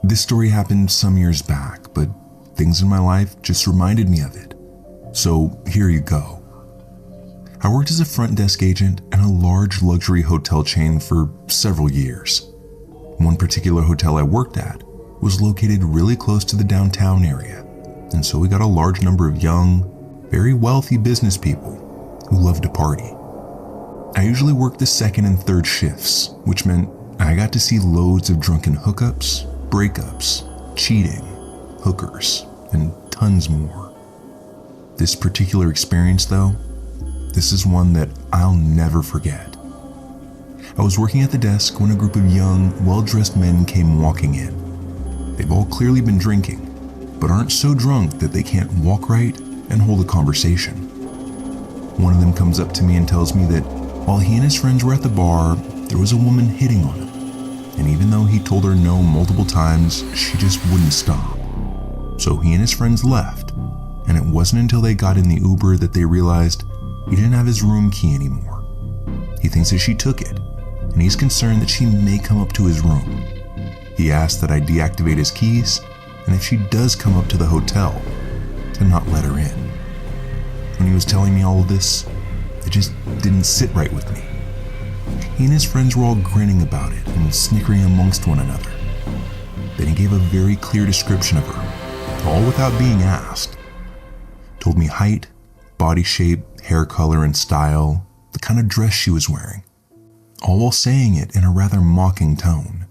This story happened some years back, but things in my life just reminded me of it. So here you go. I worked as a front desk agent in a large luxury hotel chain for several years. One particular hotel I worked at was located really close to the downtown area, and so we got a large number of young, very wealthy business people who loved to party. I usually worked the second and third shifts, which meant I got to see loads of drunken hookups, breakups, cheating, hookers, and tons more. This particular experience, though, this is one that I'll never forget. I was working at the desk when a group of young, well-dressed men came walking in. They've all clearly been drinking, but aren't so drunk that they can't walk right and hold a conversation. One of them comes up to me and tells me that while he and his friends were at the bar, there was a woman hitting on him. And even though he told her no multiple times, she just wouldn't stop. So he and his friends left, and it wasn't until they got in the Uber that they realized he didn't have his room key anymore. He thinks that she took it, and he's concerned that she may come up to his room. He asked that I deactivate his keys, and if she does come up to the hotel, to not let her in. When he was telling me all of this, it just didn't sit right with me. He and his friends were all grinning about it and snickering amongst one another. Then he gave a very clear description of her, all without being asked. Told me height, body shape, hair color, and style, the kind of dress she was wearing, all while saying it in a rather mocking tone.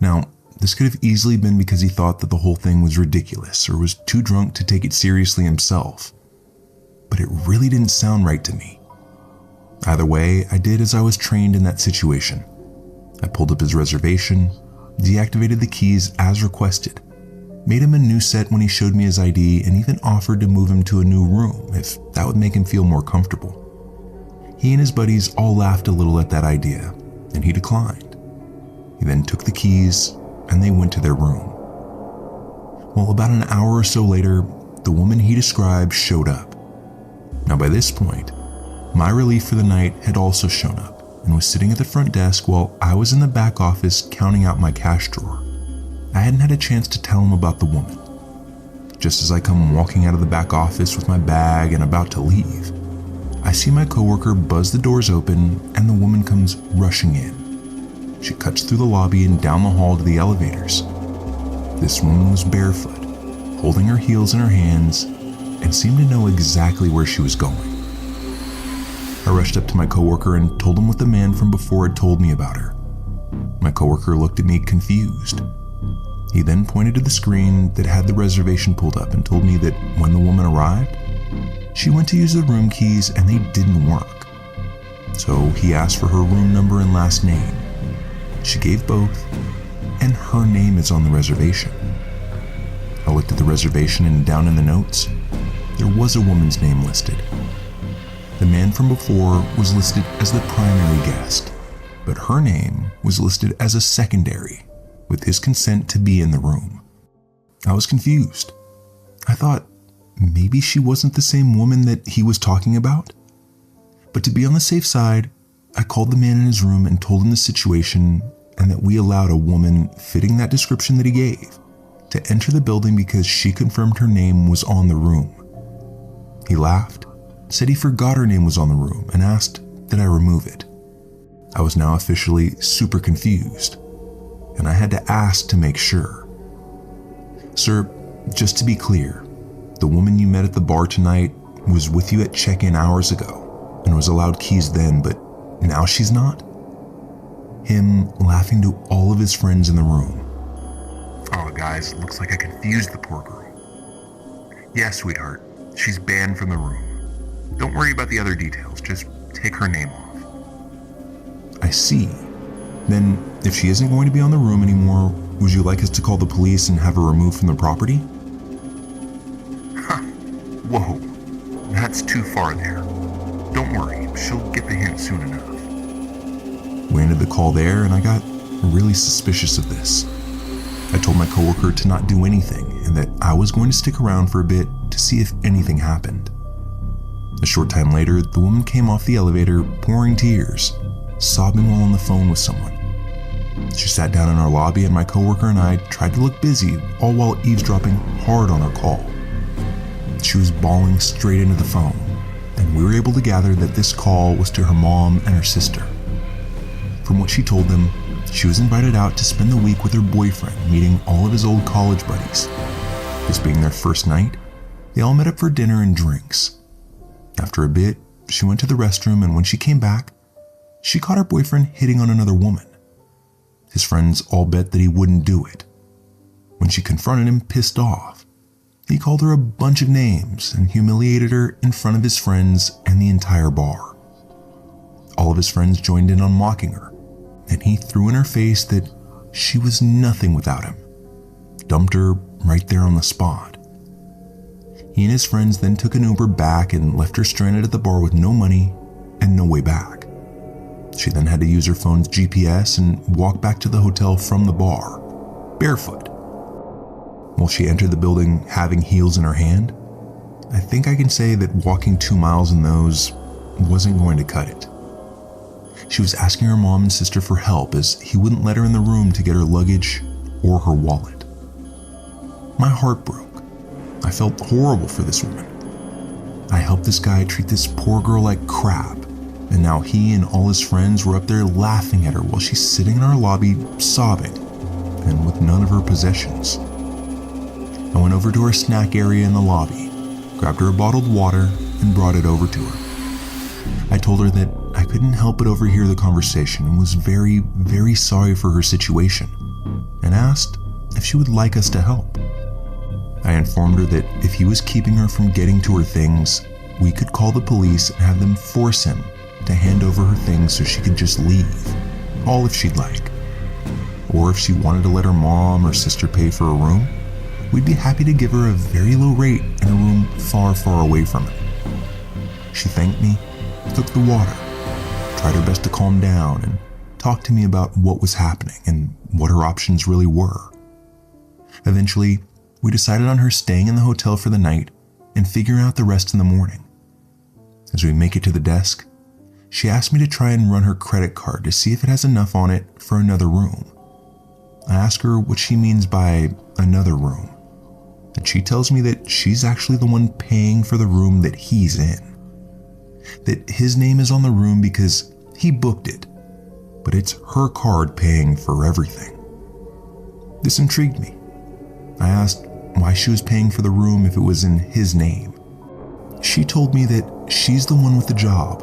Now, this could have easily been because he thought that the whole thing was ridiculous or was too drunk to take it seriously himself, but it really didn't sound right to me. Either way, I did as I was trained in that situation. I pulled up his reservation, deactivated the keys as requested, made him a new set when he showed me his ID, and even offered to move him to a new room if that would make him feel more comfortable. He and his buddies all laughed a little at that idea, and he declined. He then took the keys, and they went to their room. Well, about an hour or so later, the woman he described showed up. Now by this point, my relief for the night had also shown up and was sitting at the front desk while I was in the back office counting out my cash drawer. I hadn't had a chance to tell him about the woman. Just as I come walking out of the back office with my bag and about to leave, I see my coworker buzz the doors open and the woman comes rushing in. She cuts through the lobby and down the hall to the elevators. This woman was barefoot, holding her heels in her hands, and seemed to know exactly where she was going. I rushed up to my coworker and told him what the man from before had told me about her. My coworker looked at me confused. He then pointed to the screen that had the reservation pulled up and told me that when the woman arrived, she went to use the room keys and they didn't work. So he asked for her room number and last name. She gave both, and her name is on the reservation. I looked at the reservation and down in the notes, there was a woman's name listed. The man from before was listed as the primary guest, but her name was listed as a secondary, with his consent to be in the room. I was confused. I thought maybe she wasn't the same woman that he was talking about. But to be on the safe side, I called the man in his room and told him the situation and that we allowed a woman fitting that description that he gave to enter the building because she confirmed her name was on the room. He laughed, said he forgot her name was on the room, and asked that I remove it. I was now officially super confused, and I had to ask to make sure. Sir, just to be clear, the woman you met at the bar tonight was with you at check-in hours ago and was allowed keys then, but now she's not? Him laughing to all of his friends in the room. Oh, guys, looks like I confused the poor girl. Yeah, sweetheart, she's banned from the room. Don't worry about the other details, just take her name off. I see. Then, if she isn't going to be on the room anymore, would you like us to call the police and have her removed from the property? Whoa, that's too far there. Don't worry, she'll get the hint soon enough. We ended the call there, and I got really suspicious of this. I told my coworker to not do anything and that I was going to stick around for a bit to see if anything happened. A short time later, the woman came off the elevator pouring tears, sobbing while on the phone with someone. She sat down in our lobby and my coworker and I tried to look busy, all while eavesdropping hard on her call. She was bawling straight into the phone, and we were able to gather that this call was to her mom and her sister. From what she told them, she was invited out to spend the week with her boyfriend, meeting all of his old college buddies. This being their first night, they all met up for dinner and drinks. After a bit, she went to the restroom, and when she came back, she caught her boyfriend hitting on another woman. His friends all bet that he wouldn't do it. When she confronted him, pissed off, he called her a bunch of names and humiliated her in front of his friends and the entire bar. All of his friends joined in on mocking her, and he threw in her face that she was nothing without him, dumped her right there on the spot. He and his friends then took an Uber back and left her stranded at the bar with no money and no way back. She then had to use her phone's GPS and walk back to the hotel from the bar, barefoot. While she entered the building having heels in her hand, I think I can say that walking 2 miles in those wasn't going to cut it. She was asking her mom and sister for help as he wouldn't let her in the room to get her luggage or her wallet. My heart broke. I felt horrible for this woman. I helped this guy treat this poor girl like crap, and now he and all his friends were up there laughing at her while she's sitting in our lobby sobbing and with none of her possessions. I went over to her snack area in the lobby, grabbed her a bottled water, and brought it over to her. I told her that I couldn't help but overhear the conversation and was very, very sorry for her situation, and asked if she would like us to help. I informed her that if he was keeping her from getting to her things, we could call the police and have them force him to hand over her things so she could just leave, all if she'd like. Or if she wanted to let her mom or sister pay for a room, we'd be happy to give her a very low rate in a room far, far away from him. She thanked me, took the water, tried her best to calm down, and talked to me about what was happening and what her options really were. Eventually, we decided on her staying in the hotel for the night and figuring out the rest in the morning. As we make it to the desk, she asked me to try and run her credit card to see if it has enough on it for another room. I ask her what she means by another room, and she tells me that she's actually the one paying for the room that he's in. That his name is on the room because he booked it, but it's her card paying for everything. This intrigued me. I asked why she was paying for the room if it was in his name. She told me that she's the one with the job,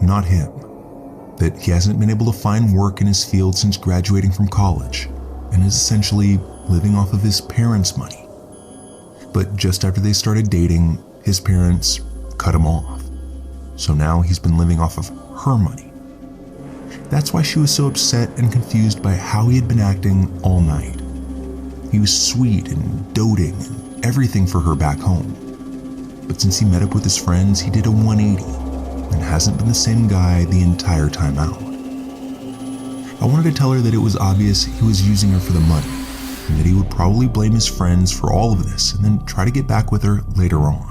not him. That he hasn't been able to find work in his field since graduating from college and is essentially living off of his parents' money. But just after they started dating, his parents cut him off. So now he's been living off of her money. That's why she was so upset and confused by how he had been acting all night. He was sweet and doting and everything for her back home. But since he met up with his friends, he did a 180 and hasn't been the same guy the entire time out. I wanted to tell her that it was obvious he was using her for the money and that he would probably blame his friends for all of this and then try to get back with her later on.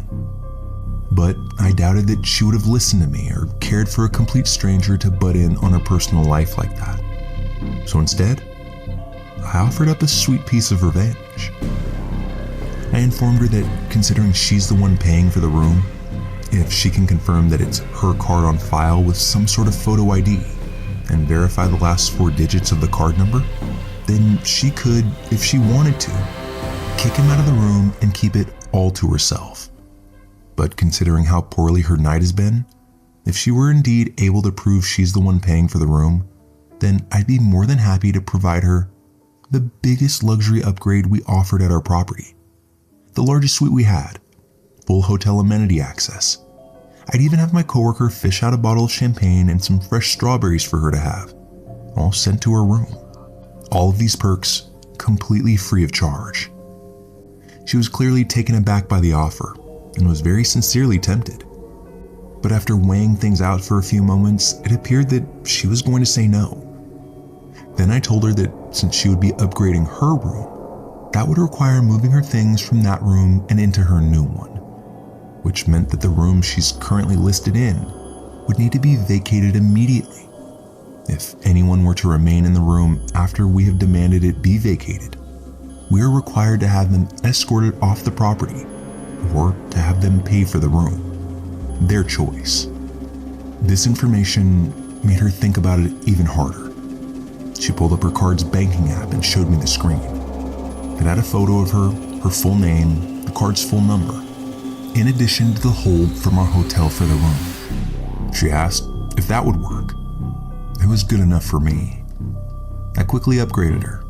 But I doubted that she would have listened to me or cared for a complete stranger to butt in on her personal life like that. So instead, I offered up a sweet piece of revenge. I informed her that considering she's the one paying for the room, if she can confirm that it's her card on file with some sort of photo ID and verify the last 4 digits of the card number, then she could, if she wanted to, kick him out of the room and keep it all to herself. But considering how poorly her night has been, if she were indeed able to prove she's the one paying for the room, then I'd be more than happy to provide her the biggest luxury upgrade we offered at our property. The largest suite we had, full hotel amenity access. I'd even have my coworker fish out a bottle of champagne and some fresh strawberries for her to have, all sent to her room. All of these perks completely free of charge. She was clearly taken aback by the offer and was very sincerely tempted. But after weighing things out for a few moments, it appeared that she was going to say no. Then I told her that since she would be upgrading her room, that would require moving her things from that room and into her new one, which meant that the room she's currently listed in would need to be vacated immediately. If anyone were to remain in the room after we have demanded it be vacated, we are required to have them escorted off the property or to have them pay for the room. Their choice. This information made her think about it even harder. She pulled up her card's banking app and showed me the screen. It had a photo of her full name, the card's full number, in addition to the hold from our hotel for the room. She asked if that would work. It was good enough for me. I quickly upgraded her,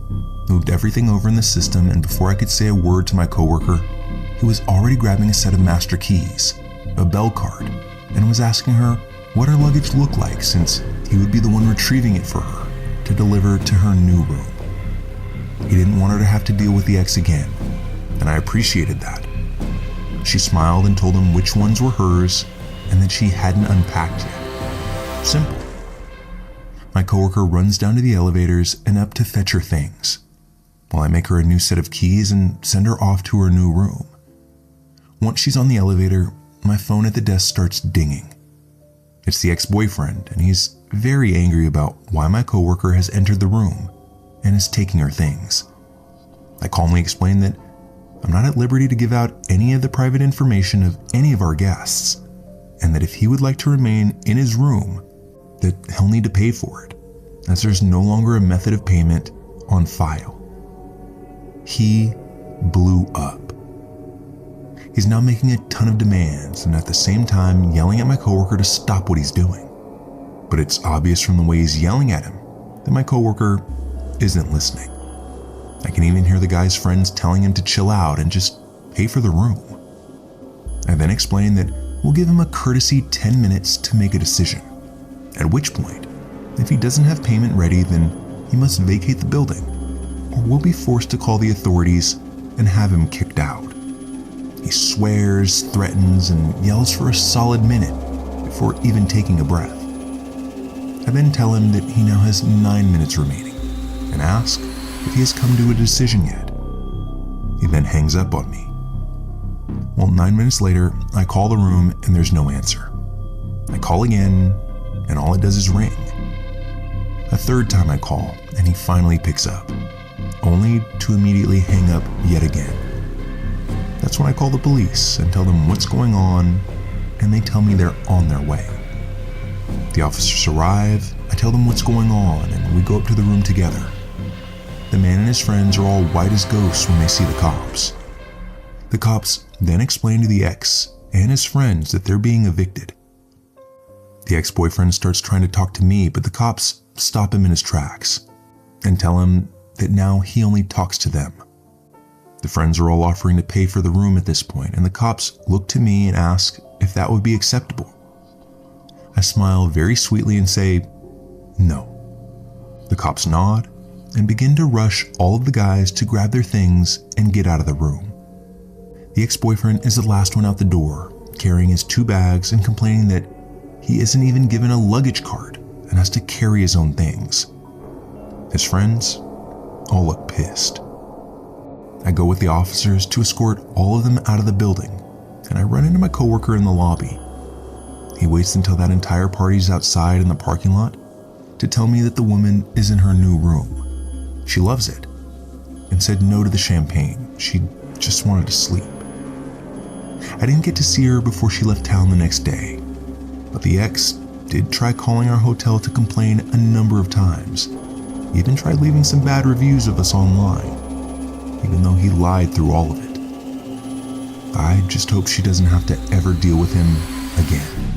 moved everything over in the system, and before I could say a word to my coworker, he was already grabbing a set of master keys, a bell card, and was asking her what her luggage looked like since he would be the one retrieving it for her to deliver to her new room. He didn't want her to have to deal with the ex again, and I appreciated that. She smiled and told him which ones were hers and that she hadn't unpacked yet. Simple. My coworker runs down to the elevators and up to fetch her things, while I make her a new set of keys and send her off to her new room. Once she's on the elevator, my phone at the desk starts dinging. It's the ex-boyfriend, and he's very angry about why my coworker has entered the room and is taking her things. I calmly explain that I'm not at liberty to give out any of the private information of any of our guests, and that if he would like to remain in his room, that he'll need to pay for it, as there's no longer a method of payment on file. He blew up. He's now making a ton of demands and at the same time yelling at my coworker to stop what he's doing. But it's obvious from the way he's yelling at him that my coworker isn't listening. I can even hear the guy's friends telling him to chill out and just pay for the room. I then explain that we'll give him a courtesy 10 minutes to make a decision, at which point, if he doesn't have payment ready, then he must vacate the building, or we'll be forced to call the authorities and have him kicked out. He swears, threatens, and yells for a solid minute before even taking a breath. I then tell him that he now has 9 minutes remaining and ask if he has come to a decision yet. He then hangs up on me. Well, 9 minutes later, I call the room and there's no answer. I call again, and all it does is ring. A third time I call, and he finally picks up, only to immediately hang up yet again. That's when I call the police and tell them what's going on, and they tell me they're on their way. The officers arrive, I tell them what's going on, and we go up to the room together. The man and his friends are all white as ghosts when they see the cops. The cops then explain to the ex and his friends that they're being evicted. The ex-boyfriend starts trying to talk to me, but the cops stop him in his tracks and tell him that now he only talks to them. The friends are all offering to pay for the room at this point, and the cops look to me and ask if that would be acceptable. I smile very sweetly and say, no. The cops nod and begin to rush all of the guys to grab their things and get out of the room. The ex-boyfriend is the last one out the door, carrying his 2 bags and complaining that he isn't even given a luggage card and has to carry his own things. His friends all look pissed. I go with the officers to escort all of them out of the building, and I run into my coworker in the lobby. He waits until that entire party's outside in the parking lot to tell me that the woman is in her new room. She loves it and said no to the champagne. She just wanted to sleep. I didn't get to see her before she left town the next day, but the ex did try calling our hotel to complain a number of times. He even tried leaving some bad reviews of us online, even though he lied through all of it. I just hope she doesn't have to ever deal with him again.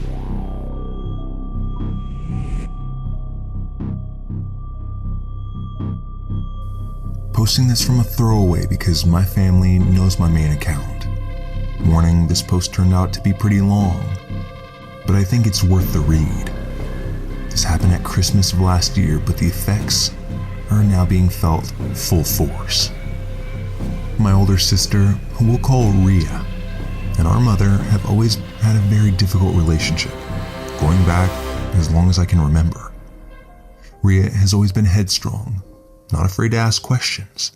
Posting this from a throwaway because my family knows my main account. Warning, this post turned out to be pretty long, but I think it's worth the read. This happened at Christmas of last year, but the effects are now being felt full force. My older sister, who we'll call Rhea, and our mother have always had a very difficult relationship, going back as long as I can remember. Rhea has always been headstrong, not afraid to ask questions.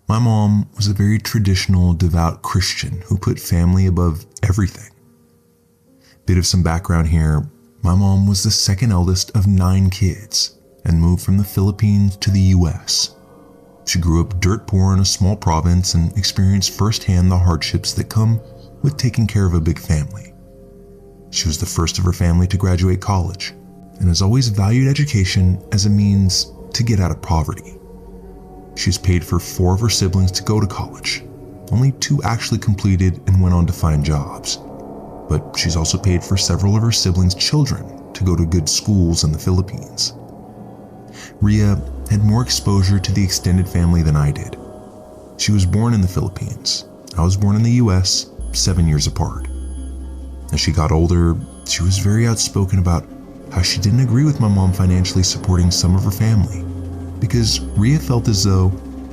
My mom was a very traditional, devout Christian who put family above everything. Bit of some background here. my mom was the second eldest of 9 kids and moved from the Philippines to the US. She grew up dirt poor in a small province and experienced firsthand the hardships that come with taking care of a big family. She was the first of her family to graduate college and has always valued education as a means to get out of poverty. She's paid for 4 of her siblings to go to college. Only 2 actually completed and went on to find jobs. But she's also paid for several of her siblings' children to go to good schools in the Philippines. Rhea had more exposure to the extended family than I did. She was born in the Philippines. I was born in the US, 7 years apart. As she got older, she was very outspoken about how she didn't agree with my mom financially supporting some of her family, because Rhea felt as though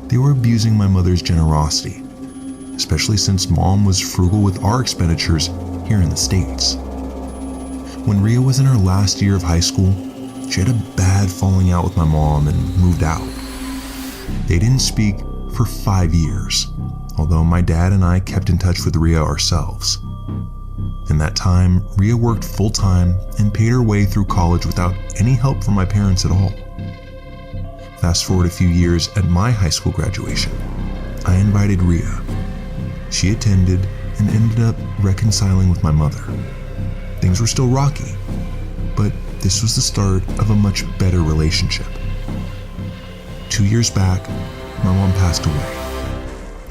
they were abusing my mother's generosity, especially since mom was frugal with our expenditures here in the States. When Rhea was in her last year of high school, she had a bad falling out with my mom and moved out. They didn't speak for 5 years, although my dad and I kept in touch with Rhea ourselves. In that time, Rhea worked full-time and paid her way through college without any help from my parents at all. Fast forward a few years at my high school graduation, I invited Rhea. She attended and ended up reconciling with my mother. Things were still rocky, but this was the start of a much better relationship. 2 years back, my mom passed away.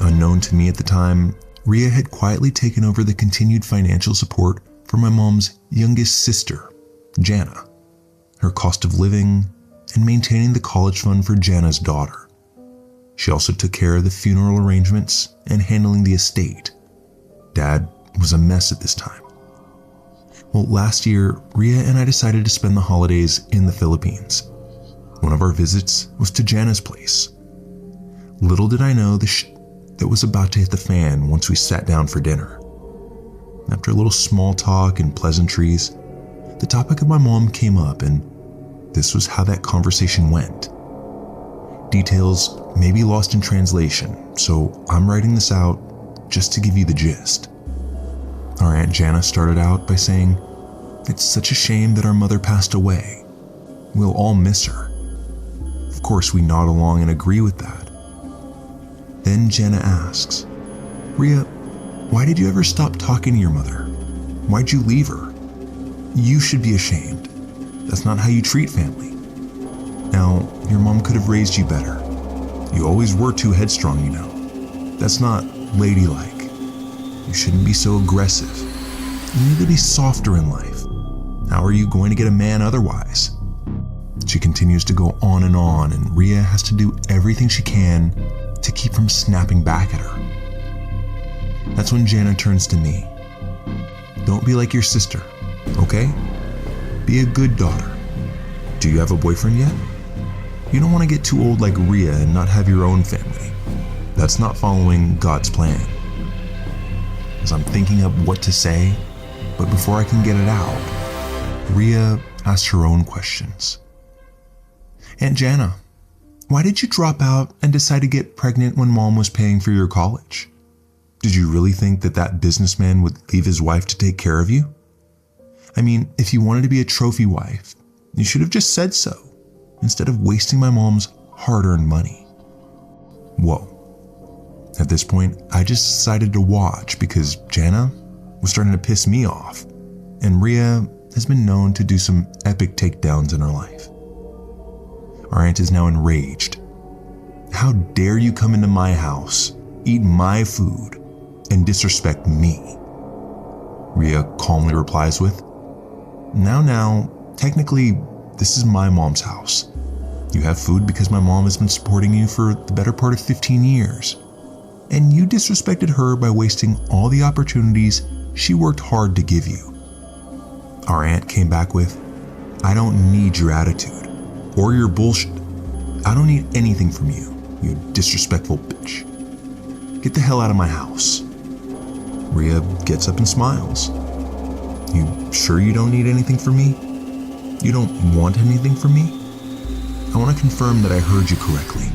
Unknown to me at the time, Rhea had quietly taken over the continued financial support for my mom's youngest sister, Jana, her cost of living, and maintaining the college fund for Jana's daughter. She also took care of the funeral arrangements and handling the estate. Dad was a mess at this time. Well, last year, Rhea and I decided to spend the holidays in the Philippines. One of our visits was to Jana's place. Little did I know that was about to hit the fan once we sat down for dinner. After a little small talk and pleasantries, the topic of my mom came up, and this was how that conversation went. Details may be lost in translation, so I'm writing this out just to give you the gist. Our Aunt Jana started out by saying, "It's such a shame that our mother passed away. We'll all miss her." Of course, we nod along and agree with that. Then Jana asks, "Rhea, why did you ever stop talking to your mother? Why'd you leave her? You should be ashamed. That's not how you treat family. Now, your mom could have raised you better. You always were too headstrong, you know. That's not ladylike. You shouldn't be so aggressive. You need to be softer in life. How are you going to get a man otherwise?" She continues to go on, and Rhea has to do everything she can to keep from snapping back at her. That's when Jana turns to me. "Don't be like your sister, okay? Be a good daughter. Do you have a boyfriend yet? You don't want to get too old like Rhea and not have your own family. That's not following God's plan." As I'm thinking up what to say, but before I can get it out, Rhea asks her own questions. "Aunt Jana, why did you drop out and decide to get pregnant when mom was paying for your college? Did you really think that businessman would leave his wife to take care of you? I mean, if you wanted to be a trophy wife, you should have just said so, instead of wasting my mom's hard-earned money." Whoa. At this point, I just decided to watch because Jana was starting to piss me off, and Rhea has been known to do some epic takedowns in her life. Our aunt is now enraged. "How dare you come into my house, eat my food, and disrespect me?" Rhea calmly replies with, Now, technically, this is my mom's house. You have food because my mom has been supporting you for the better part of 15 years. And you disrespected her by wasting all the opportunities she worked hard to give you." Our aunt came back with, "I don't need your attitude or your bullshit. I don't need anything from you, you disrespectful bitch. Get the hell out of my house." Rhea gets up and smiles. "You sure you don't need anything from me? You don't want anything from me? I want to confirm that I heard you correctly.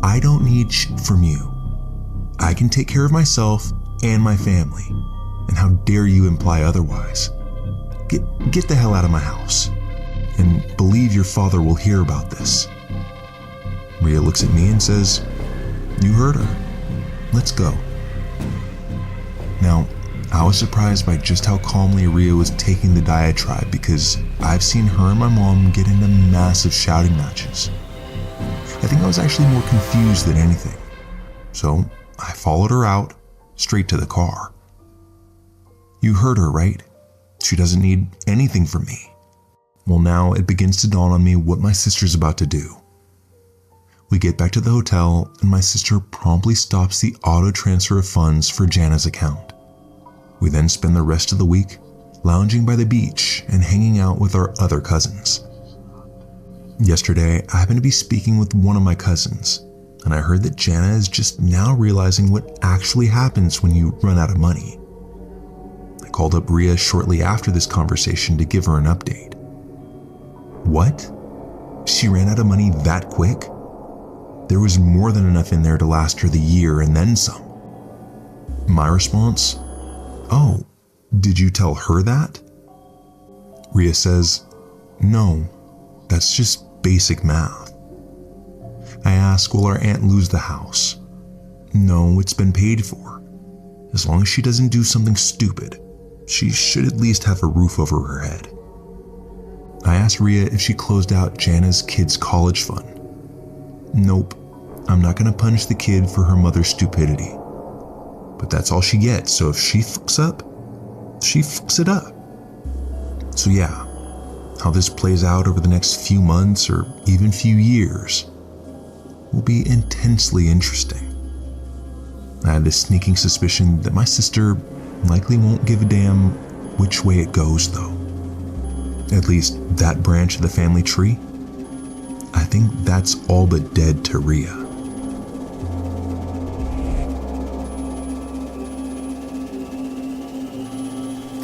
I don't need shit from you. I can take care of myself and my family, and how dare you imply otherwise? Get the hell out of my house. And believe your father will hear about this. Rhea looks at me and says, "You heard her. Let's go." Now, I was surprised by just how calmly Rhea was taking the diatribe because I've seen her and my mom get into massive shouting matches. I think I was actually more confused than anything. So I followed her out, straight to the car. "You heard her, right? She doesn't need anything from me." Well, now it begins to dawn on me what my sister's about to do. We get back to the hotel and my sister promptly stops the auto transfer of funds for Jana's account. We then spend the rest of the week lounging by the beach and hanging out with our other cousins. Yesterday, I happened to be speaking with one of my cousins, and I heard that Jana is just now realizing what actually happens when you run out of money. I called up Rhea shortly after this conversation to give her an update. "What? She ran out of money that quick? There was more than enough in there to last her the year and then some." My response, "Oh, did you tell her that?" Rhea says, "No, that's just basic math." I ask, "Will our aunt lose the house?" "No, it's been paid for. As long as she doesn't do something stupid, she should at least have a roof over her head." I asked Rhea if she closed out Jana's kid's college fund. "Nope, I'm not going to punish the kid for her mother's stupidity. But that's all she gets, so if she fucks up, she fucks it up." So yeah, how this plays out over the next few months or even few years will be intensely interesting. I have this sneaking suspicion that my sister likely won't give a damn which way it goes though. At least that branch of the family tree, I think that's all but dead to Rhea.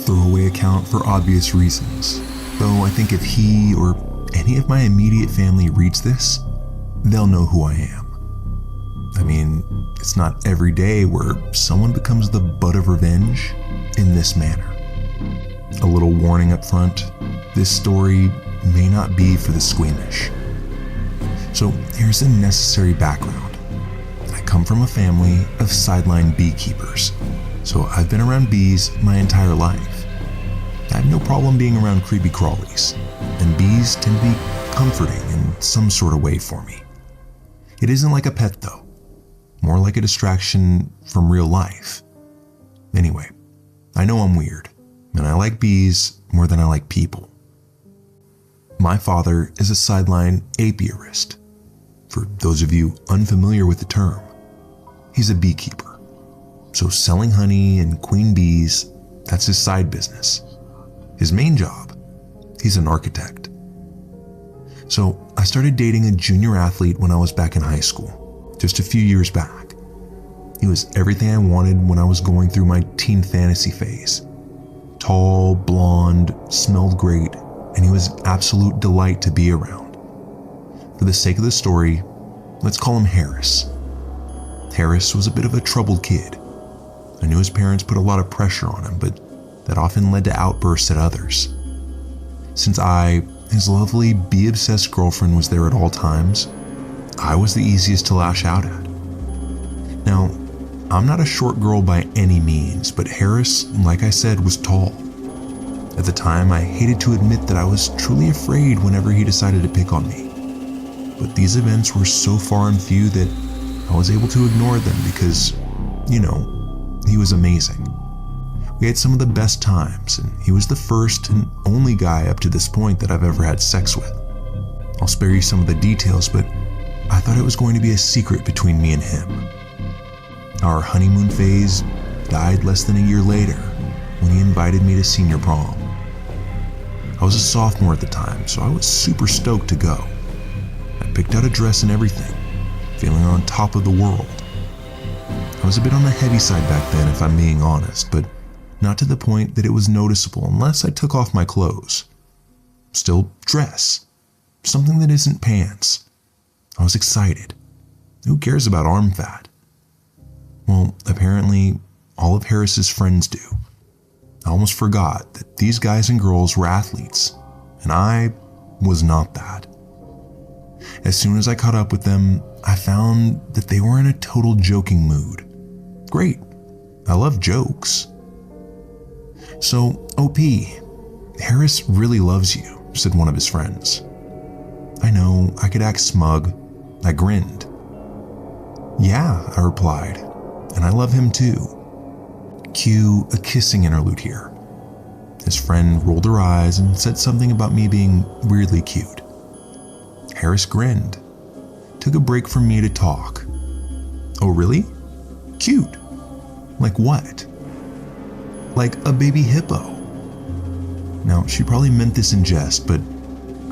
Throwaway account for obvious reasons, though I think if he or any of my immediate family reads this, they'll know who I am. I mean, it's not every day where someone becomes the butt of revenge in this manner. A little warning up front, this story may not be for the squeamish. So here's the necessary background. I come from a family of sideline beekeepers, so I've been around bees my entire life. I have no problem being around creepy crawlies, and bees tend to be comforting in some sort of way for me. It isn't like a pet though, more like a distraction from real life. Anyway, I know I'm weird, and I like bees more than I like people. My father is a sideline apiarist. For those of you unfamiliar with the term, he's a beekeeper. So selling honey and queen bees, that's his side business. His main job, he's an architect. So I started dating a junior athlete when I was back in high school, just a few years back. He was everything I wanted when I was going through my teen fantasy phase. Tall, blonde, smelled great, and he was absolute delight to be around. For the sake of the story, let's call him Harris. Harris was a bit of a troubled kid. I knew his parents put a lot of pressure on him, but that often led to outbursts at others. Since I, his lovely bee-obsessed girlfriend, was there at all times, I was the easiest to lash out at. Now, I'm not a short girl by any means, but Harris, like I said, was tall. At the time, I hated to admit that I was truly afraid whenever he decided to pick on me. But these events were so far and few that I was able to ignore them because, he was amazing. We had some of the best times, and he was the first and only guy up to this point that I've ever had sex with. I'll spare you some of the details, but I thought it was going to be a secret between me and him. Our honeymoon phase died less than a year later when he invited me to senior prom. I was a sophomore at the time, so I was super stoked to go. I picked out a dress and everything, feeling on top of the world. I was a bit on the heavy side back then, if I'm being honest, but not to the point that it was noticeable unless I took off my clothes. Still, dress. Something that isn't pants. I was excited. Who cares about arm fat? Well, apparently, all of Harris's friends do. I almost forgot that these guys and girls were athletes, and I was not that. As soon as I caught up with them, I found that they were in a total joking mood. Great, I love jokes. "So, OP, Harris really loves you," said one of his friends. I know, I could act smug. I grinned. "Yeah," I replied, "and I love him too." Cue a kissing interlude here. His friend rolled her eyes and said something about me being weirdly cute. Harris grinned, took a break from me to talk. "Oh really? Cute? Like what?" "Like a baby hippo." Now, she probably meant this in jest, but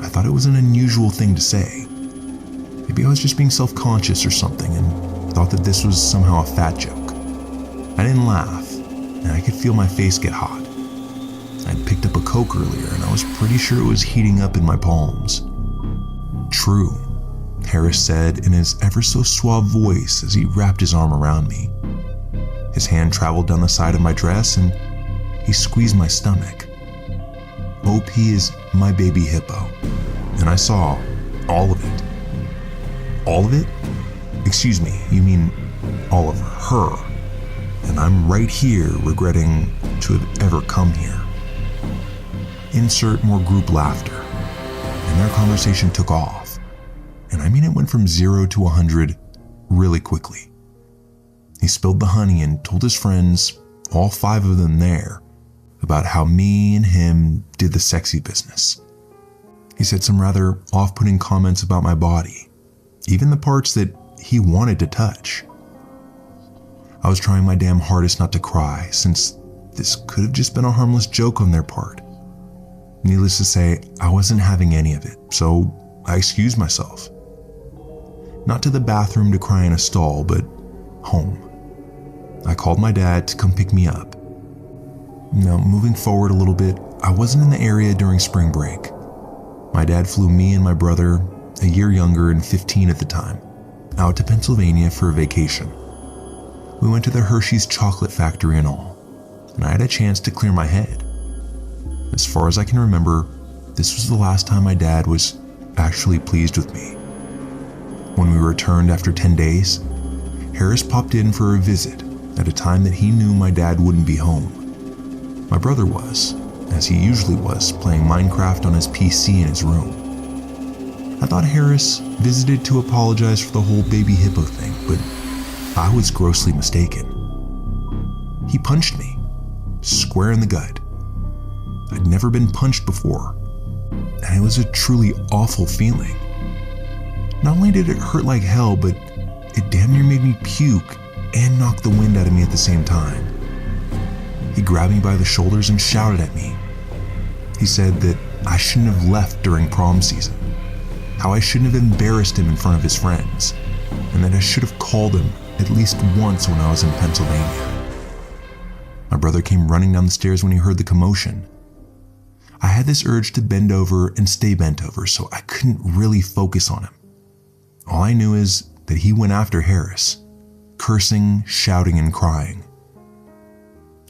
I thought it was an unusual thing to say. Maybe I was just being self-conscious or something and thought that this was somehow a fat joke. I didn't laugh, and I could feel my face get hot. I'd picked up a Coke earlier, and I was pretty sure it was heating up in my palms. "True," Harris said in his ever so suave voice as he wrapped his arm around me. His hand traveled down the side of my dress and he squeezed my stomach. OP is my baby hippo, and I saw all of it. All of it? Excuse me, you mean all of her. And I'm right here regretting to have ever come here. Insert more group laughter, and their conversation took off. And I mean it went from 0 to 100 really quickly. He spilled the honey and told his friends, all 5 of them there, about how me and him did the sexy business. He said some rather off-putting comments about my body, even the parts that he wanted to touch. I was trying my damn hardest not to cry, since this could have just been a harmless joke on their part. Needless to say, I wasn't having any of it, so I excused myself. Not to the bathroom to cry in a stall, but home. I called my dad to come pick me up. Now, moving forward a little bit, I wasn't in the area during spring break. My dad flew me and my brother, a year younger and 15 at the time, out to Pennsylvania for a vacation. We went to the Hershey's chocolate factory and all, and I had a chance to clear my head. As far as I can remember, this was the last time my dad was actually pleased with me. When we returned after 10 days, Harris popped in for a visit at a time that he knew my dad wouldn't be home. My brother was, as he usually was, playing Minecraft on his PC in his room. I thought Harris visited to apologize for the whole baby hippo thing, but I was grossly mistaken. He punched me, square in the gut. I'd never been punched before, and it was a truly awful feeling. Not only did it hurt like hell, but it damn near made me puke and knock the wind out of me at the same time. He grabbed me by the shoulders and shouted at me. He said that I shouldn't have left during prom season, how I shouldn't have embarrassed him in front of his friends, and that I should have called him at least once when I was in Pennsylvania. My brother came running down the stairs when he heard the commotion. I had this urge to bend over and stay bent over, so I couldn't really focus on him. All I knew is that he went after Harris, cursing, shouting, and crying.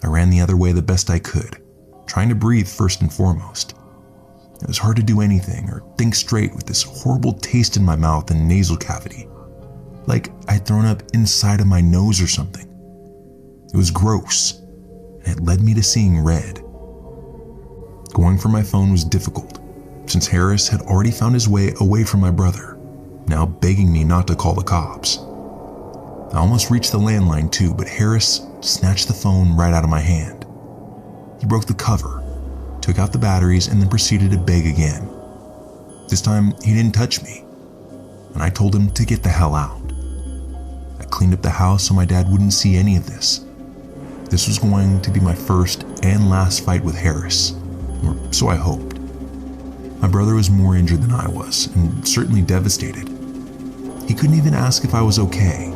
I ran the other way the best I could, trying to breathe first and foremost. It was hard to do anything or think straight with this horrible taste in my mouth and nasal cavity, like I'd thrown up inside of my nose or something. It was gross, and it led me to seeing red. Going for my phone was difficult, since Harris had already found his way away from my brother, now begging me not to call the cops. I almost reached the landline too, but Harris snatched the phone right out of my hand. He broke the cover, took out the batteries, and then proceeded to beg again. This time, he didn't touch me, and I told him to get the hell out. I cleaned up the house so my dad wouldn't see any of this. This was going to be my first and last fight with Harris, or so I hoped. My brother was more injured than I was, and certainly devastated. He couldn't even ask if I was okay,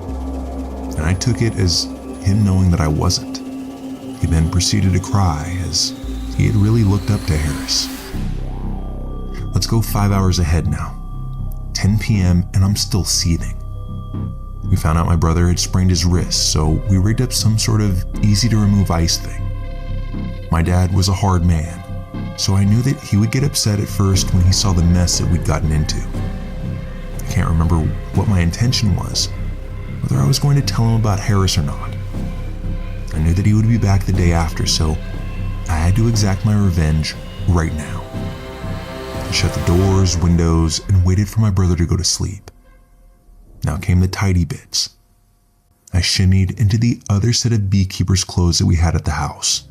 and I took it as him knowing that I wasn't. He then proceeded to cry as he had really looked up to Harris. Let's go 5 hours ahead now. 10 p.m. and I'm still seething. We found out my brother had sprained his wrist, so we rigged up some sort of easy to remove ice thing. My dad was a hard man, so I knew that he would get upset at first when he saw the mess that we'd gotten into. I can't remember what my intention was, whether I was going to tell him about Harris or not. I knew that he would be back the day after, so I had to exact my revenge right now. I shut the doors, windows, and waited for my brother to go to sleep. Now came the tidy bits. I shinnied into the other set of beekeeper's clothes that we had at the house,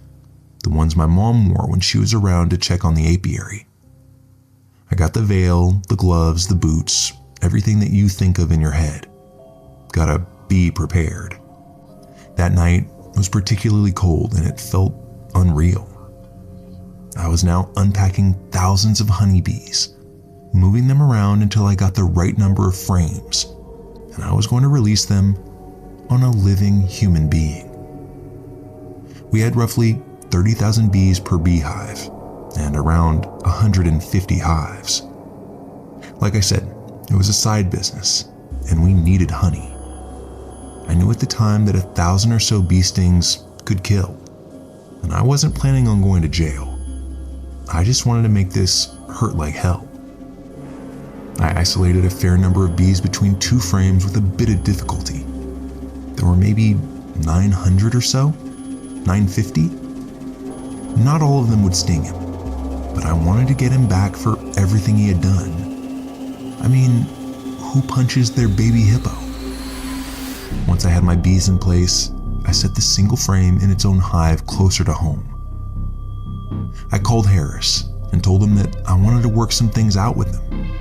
the ones my mom wore when she was around to check on the apiary. I got the veil, the gloves, the boots, everything that you think of in your head. Gotta be prepared. That night was particularly cold and it felt unreal. I was now unpacking thousands of honeybees, moving them around until I got the right number of frames, and I was going to release them on a living human being. We had roughly 30,000 bees per beehive and around 150 hives. Like I said, it was a side business and we needed honey. I knew at the time that 1,000 or so bee stings could kill, and I wasn't planning on going to jail. I just wanted to make this hurt like hell. I isolated a fair number of bees between 2 frames with a bit of difficulty. There were maybe 900 or so, 950. Not all of them would sting him, but I wanted to get him back for everything he had done. I mean, who punches their baby hippo? Once I had my bees in place, I set the single frame in its own hive closer to home. I called Harris and told him that I wanted to work some things out with him.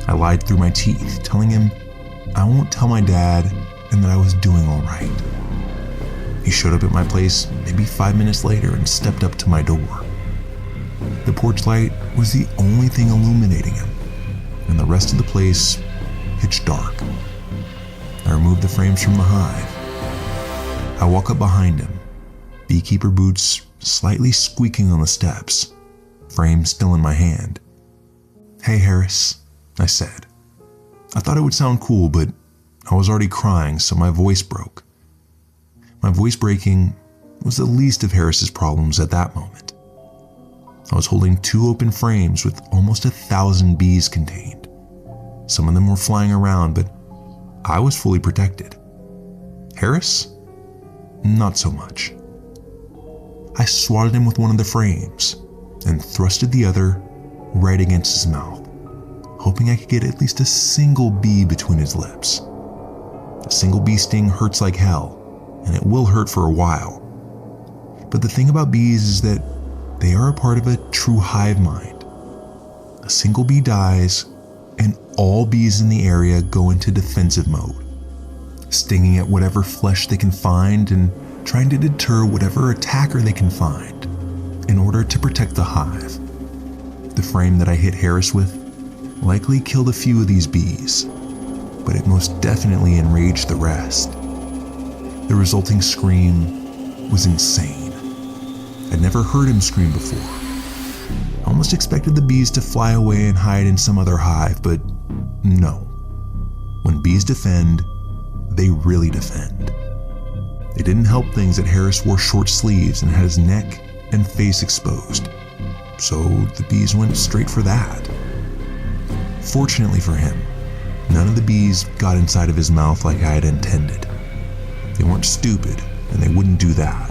I lied through my teeth, telling him I won't tell my dad and that I was doing all right. He showed up at my place maybe 5 minutes later and stepped up to my door. The porch light was the only thing illuminating him, and the rest of the place pitch dark. I removed the frames from the hive. I walk up behind him, beekeeper boots slightly squeaking on the steps, frame still in my hand. "Hey Harris," I said. I thought it would sound cool, but I was already crying, so my voice broke. My voice breaking was the least of Harris's problems at that moment. I was holding 2 open frames with almost 1,000 bees contained. Some of them were flying around, but I was fully protected. Harris? Not so much. I swatted him with one of the frames and thrusted the other right against his mouth, hoping I could get at least a single bee between his lips. A single bee sting hurts like hell, and it will hurt for a while. But the thing about bees is that they are a part of a true hive mind. A single bee dies, and all bees in the area go into defensive mode, stinging at whatever flesh they can find and trying to deter whatever attacker they can find in order to protect the hive. The frame that I hit Harris with likely killed a few of these bees, but it most definitely enraged the rest. The resulting scream was insane. I'd never heard him scream before. I almost expected the bees to fly away and hide in some other hive, but no. When bees defend, they really defend. It didn't help things that Harris wore short sleeves and had his neck and face exposed, so the bees went straight for that. Fortunately for him, none of the bees got inside of his mouth like I had intended. They weren't stupid, and they wouldn't do that.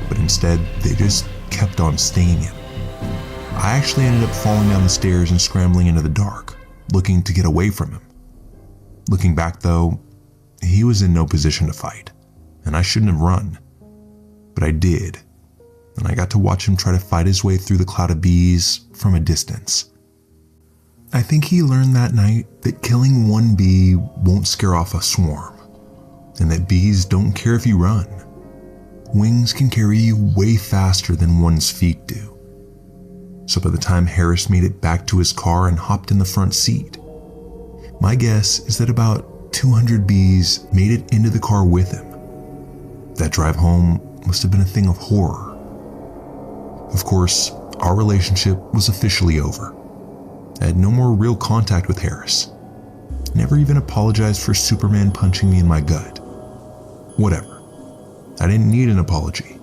But instead, they just kept on stinging him. I actually ended up falling down the stairs and scrambling into the dark, looking to get away from him. Looking back though, he was in no position to fight, and I shouldn't have run. But I did, and I got to watch him try to fight his way through the cloud of bees from a distance. I think he learned that night that killing one bee won't scare off a swarm, and that bees don't care if you run. Wings can carry you way faster than one's feet do. So by the time Harris made it back to his car and hopped in the front seat, my guess is that about 200 bees made it into the car with him. That drive home must have been a thing of horror. Of course, our relationship was officially over. I had no more real contact with Harris. Never even apologized for Superman punching me in my gut. Whatever. I didn't need an apology.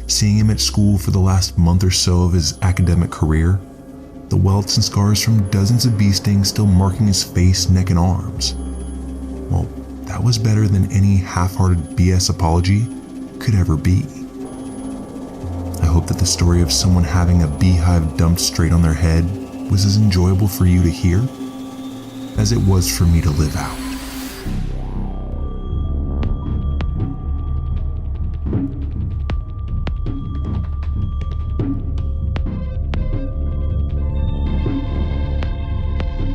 seeing him at school for the last month or so of his academic career, the welts and scars from dozens of bee stings still marking his face, neck, and arms. Well, that was better than any half-hearted BS apology could ever be. I hope that the story of someone having a beehive dumped straight on their head was as enjoyable for you to hear as it was for me to live out.